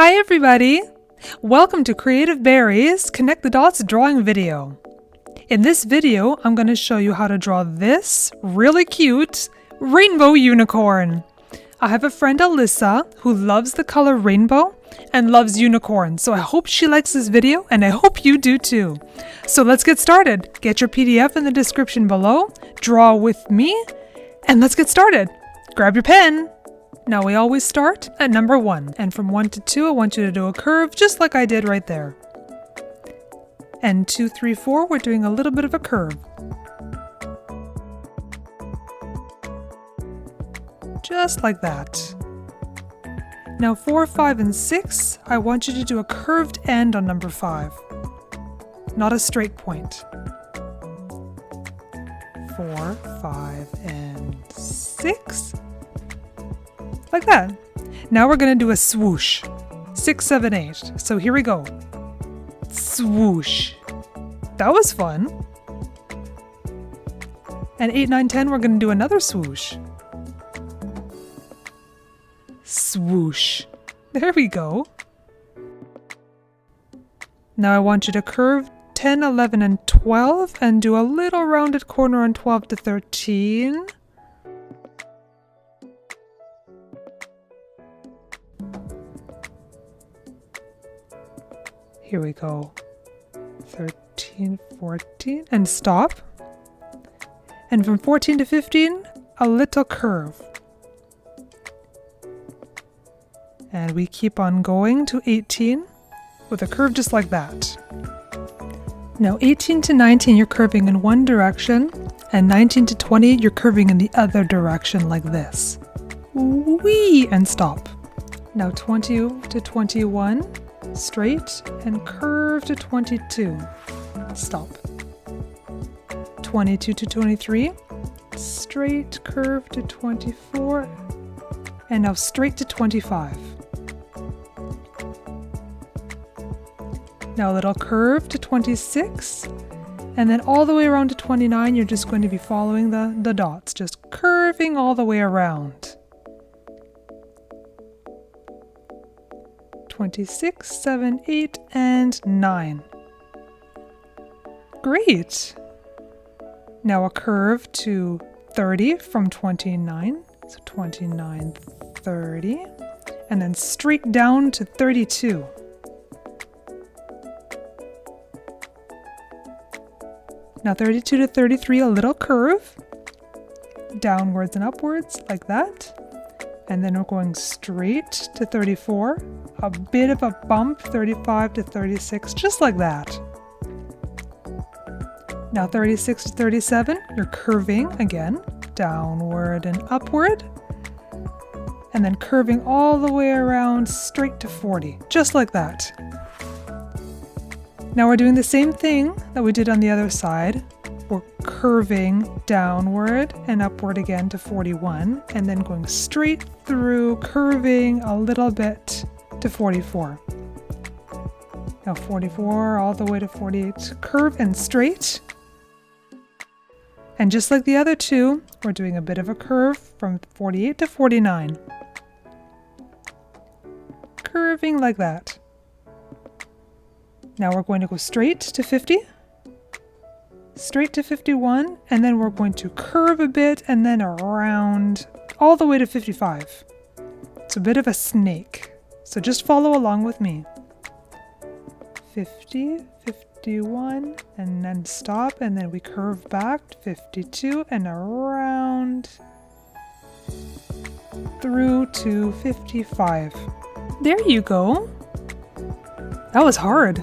Hi everybody! Welcome to Creative Berries Connect the Dots drawing video. In this video, I'm going to show you how to draw this really cute rainbow unicorn. I have a friend Alyssa who loves the color rainbow and loves unicorns, so I hope she likes this video and I hope you do too. So let's get started. Get your PDF in the description below, draw with me, and let's get started. Grab your pen. Now we always start at number 1, and from 1 to 2 I want you to do a curve just like I did right there. And 2, 3, 4 we're doing a little bit of a curve. Just like that. Now 4, 5, and 6 I want you to do a curved end on number 5, not a straight point. 4, 5, and 6. Like that. Now we're going to do a swoosh. 6, 7, 8. So here we go. Swoosh. That was fun. And 8, 9, 10 we're going to do another swoosh. Swoosh. There we go. Now I want you to curve 10, 11, and 12 and do a little rounded corner on 12 to 13. Here we go. 13, 14, and stop. And from 14 to 15, a little curve. And we keep on going to 18 with a curve just like that. Now 18 to 19, you're curving in one direction, and 19 to 20, you're curving in the other direction like this. Whee! And stop. Now 20 to 21, straight, and curve to 22. Stop. 22 to 23, straight, curve to 24, and now straight to 25. Now a little curve to 26, and then all the way around to 29, you're just going to be following the dots, just curving all the way around. 26, 7, 8, and 9. Great! Now a curve to 30 from 29, so 29, 30, and then straight down to 32. Now 32 to 33, a little curve, downwards and upwards like that. And then we're going straight to 34, a bit of a bump, 35 to 36, just like that. Now 36 to 37, you're curving again, downward and upward, and then curving all the way around straight to 40, just like that. Now we're doing the same thing that we did on the other side. We're curving downward and upward again to 41, and then going straight through, curving a little bit to 44. Now 44 all the way to 48, curve and straight. And just like the other two, we're doing a bit of a curve from 48 to 49. Curving like that. Now we're going to go straight to 50. Straight to 51, and then we're going to curve a bit and then around all the way to 55. It's a bit of a snake, so just follow along with me. 50, 51, and then stop, and then we curve back to 52 and around through to 55. There you go. That was hard.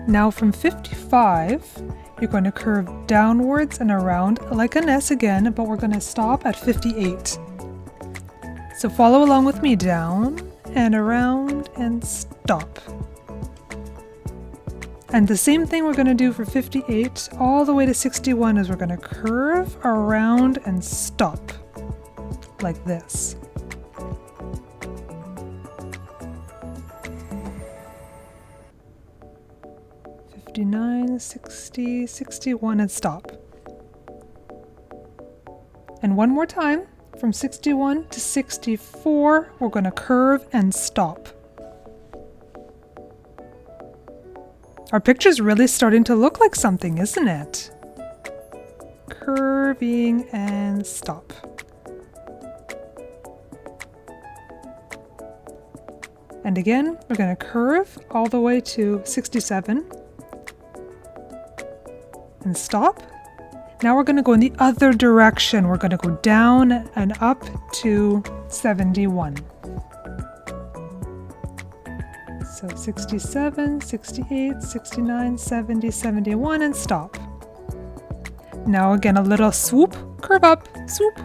Now from 55, you're going to curve downwards and around like an S again, but we're going to stop at 58. So follow along with me, down and around and stop. And the same thing we're going to do for 58 all the way to 61 is we're going to curve around and stop like this. $59, $60, $61, and stop. And one more time, from 61 to 64, we're going to curve and stop. Our picture's really starting to look like something, isn't it? Curving and stop. And again, we're going to curve all the way to 67 and stop. Now we're going to go in the other direction. We're going to go down and up to 71. So 67, 68, 69, 70, 71, and stop. Now again, a little swoop, curve up, swoop.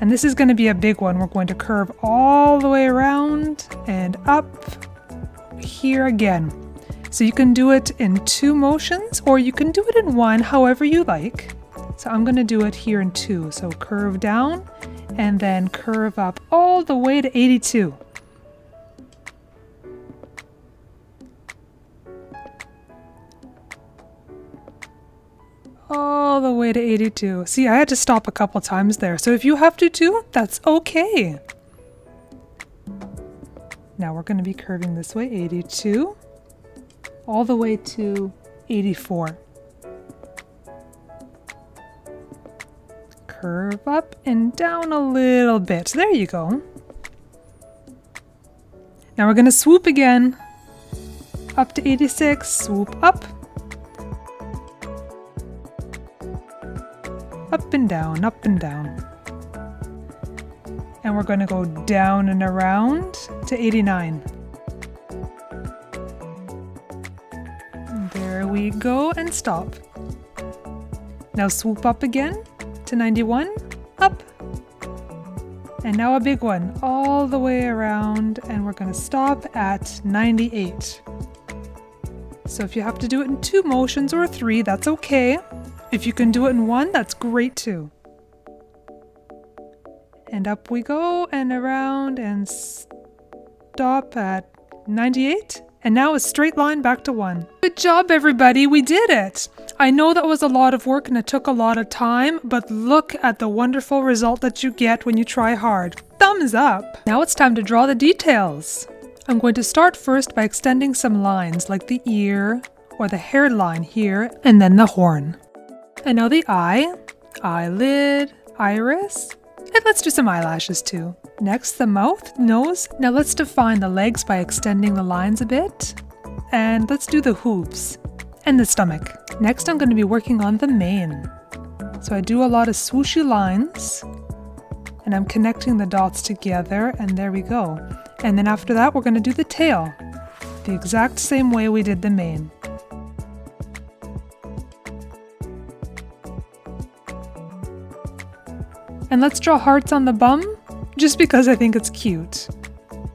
And this is going to be a big one. We're going to curve all the way around and up here again. So you can do it in 2 motions, or you can do it in 1, however you like. So I'm going to do it here in 2. So curve down and then curve up all the way to 82. All the way to 82. See, I had to stop a couple times there. So if you have to too, that's okay. Now we're going to be curving this way, 82, all the way to 84. Curve up and down a little bit. There you go. Now we're going to swoop again. Up to 86, swoop up. Up and down, up and down. And we're going to go down and around to 89. There we go, and stop. Now swoop up again to 91, up. And now a big one all the way around, and we're going to stop at 98. So if you have to do it in 2 motions or 3, that's okay. If you can do it in 1, that's great too. And up we go and around and stop at 98. And now a straight line back to 1. Good job, everybody. We did it. I know that was a lot of work and it took a lot of time, but look at the wonderful result that you get when you try hard. Thumbs up. Now it's time to draw the details. I'm going to start first by extending some lines like the ear or the hairline here, and then the horn. And now the eye, eyelid, iris, and let's do some eyelashes too. Next, the mouth, nose. Now let's define the legs by extending the lines a bit. And let's do the hooves and the stomach. Next, I'm going to be working on the mane. So I do a lot of swooshy lines and I'm connecting the dots together, and there we go. And then after that, we're going to do the tail, the exact same way we did the mane. And let's draw hearts on the bum, just because I think it's cute.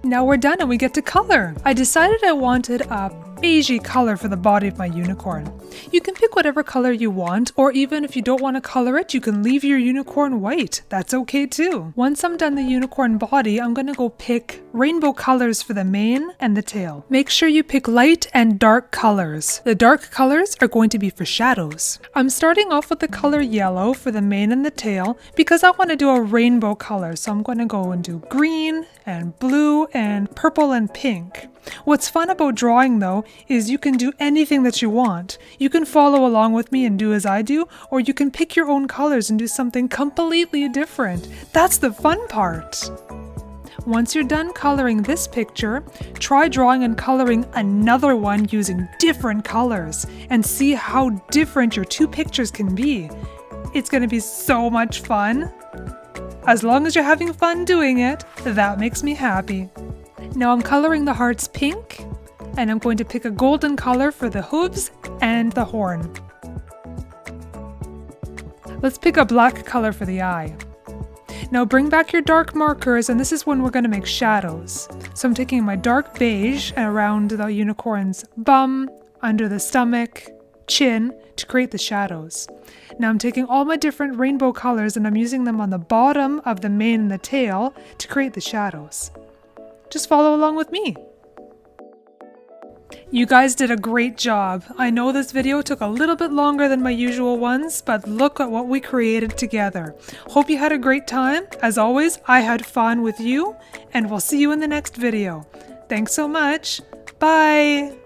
Now we're done and we get to color. I decided I wanted a beigey color for the body of my unicorn. You can pick whatever color you want, or even if you don't want to color it, you can leave your unicorn white. That's okay too. Once I'm done the unicorn body, I'm going to go pick rainbow colors for the mane and the tail. Make sure you pick light and dark colors. The dark colors are going to be for shadows. I'm starting off with the color yellow for the mane and the tail because I want to do a rainbow color. So I'm going to go and do green and blue and purple and pink. What's fun about drawing though is you can do anything that you want. You can follow along with me and do as I do, or you can pick your own colors and do something completely different. That's the fun part. Once you're done coloring this picture, try drawing and coloring another one using different colors and see how different your 2 pictures can be. It's going to be so much fun. As long as you're having fun doing it, that makes me happy. Now I'm coloring the hearts pink, and I'm going to pick a golden color for the hooves and the horn. Let's pick a black color for the eye. Now bring back your dark markers, and this is when we're going to make shadows. So I'm taking my dark beige around the unicorn's bum, under the stomach, chin, to create the shadows. Now I'm taking all my different rainbow colors and I'm using them on the bottom of the mane and the tail to create the shadows. Just follow along with me. You guys did a great job. I know this video took a little bit longer than my usual ones, but look at what we created together. Hope you had a great time. As always, I had fun with you, and we'll see you in the next video. Thanks so much. Bye!